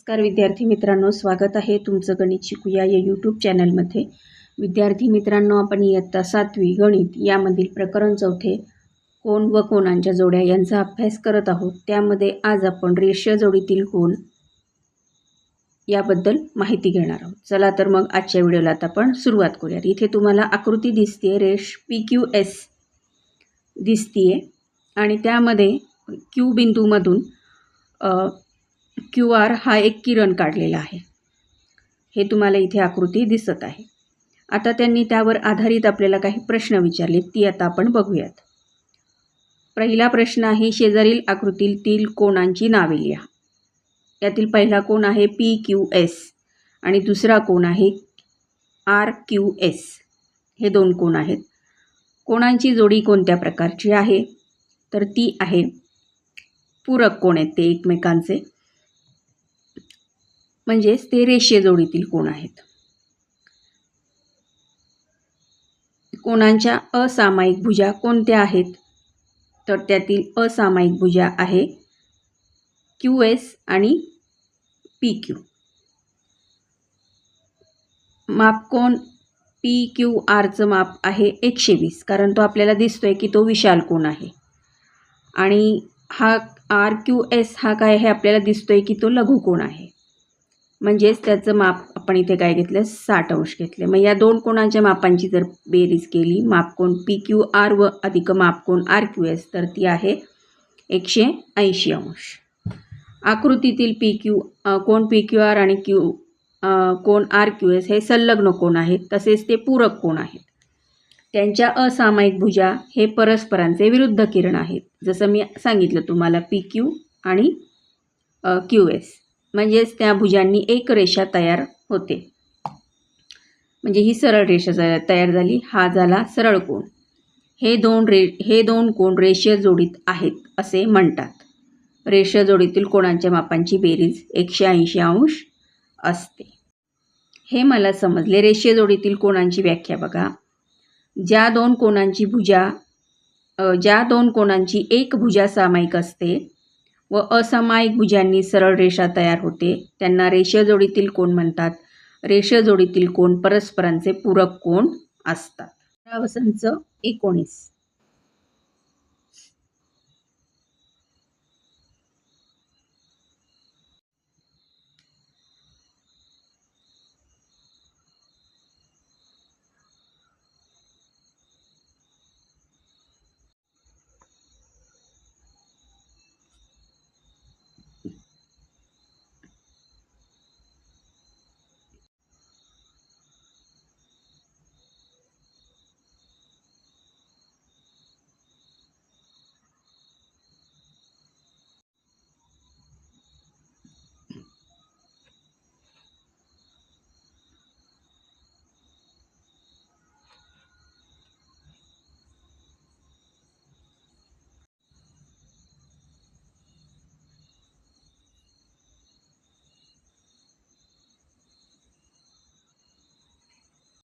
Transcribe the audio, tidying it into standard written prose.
नमस्कार विद्यार्थी मित्रांनो, स्वागत आहे तुमचं गणित शिकूया या यूट्यूब चॅनलमध्ये। विद्यार्थी मित्रांनो, आपण इयत्ता 7वी गणित यामधील प्रकरण 4 कोन व कोनांच्या जोड्या यांचा अभ्यास करत आहोत। त्यामध्ये आज आपण रेषीय जोडीतील कोन याबद्दल माहिती घेणार आहोत। चला तर मग आजच्या व्हिडिओला आता आपण सुरुवात करूया। इथे तुम्हाला आकृती दिसते, रेष PQS दिसते आणि त्यामध्ये Q बिंदूमधून QR हा एक किरण काढलेला आहे, हे तुम्हाला इथे आकृती दिसत आहे। आता त्यांनी त्यावर आधारित आपल्याला काही प्रश्न विचारले, ती आता आपण बघूयात। पहिला प्रश्न आहे, शेजारील आकृतीतील कोनांची नावे लिहा। यातील पहिला कोन आहे PQS आणि दुसरा कोन आहे RQS। हे दोन कोन आहेत। कोनांची जोडी कोणत्या प्रकारची आहे, तर ती आहे पूरक कोन आहेत ते एकमेकांचे, म्हणजेच ते रेषीय जोडीतील कोन आहेत। कोनांच्या असामायिक भुजा कोणत्या आहेत, तर त्यातील असामायिक भुजा आहे QS आणि PQ। मापकोन PQRचं माप आहे 120, कारण तो आपल्याला दिसतोय की तो विशाल कोन आहे, आणि हा RQS हा काय आहे, आपल्याला दिसतोय की तो लघु कोन आहे, म्हणजेच त्याचं माप आपण इथे काय घेतलं, 60 अंश घेतले। मग या दोन कोनांच्या मापांची जर बेरीज केली, मापकोन PQR व अधिक मापकोन RQS, तर ती आहे 180 अंश। आकृतीतील कोन PQR आणि कोन RQS हे संलग्न कोन आहेत, तसेच ते पूरक कोन आहेत। त्यांच्या असामायिक भुजा हे परस्परांचे विरुद्ध किरण आहेत। जसं मी सांगितलं तुम्हाला, PQ आणि QS, म्हणजेच त्या भुजांनी एक रेषा तयार होते, म्हणजे ही सरळ रेषा तयार झाली, हा झाला सरळ कोन। हे दोन कोन रेषीय जोडीत आहेत असे म्हणतात। रेषीय जोडीतील कोनांच्या मापांची बेरीज 180 अंश असते। हे मला समजले। रेषीय जोडीतील कोनांची व्याख्या बघा। ज्या दोन कोनांची एक भुजा सामायिक असते व असामायिक भुजांनी सरळ रेषा तयार होते, त्यांना रेषीय जोडीतील कोन म्हणतात। रेषीय जोडीतील कोन परस्परांचे पूरक कोन असतात। 19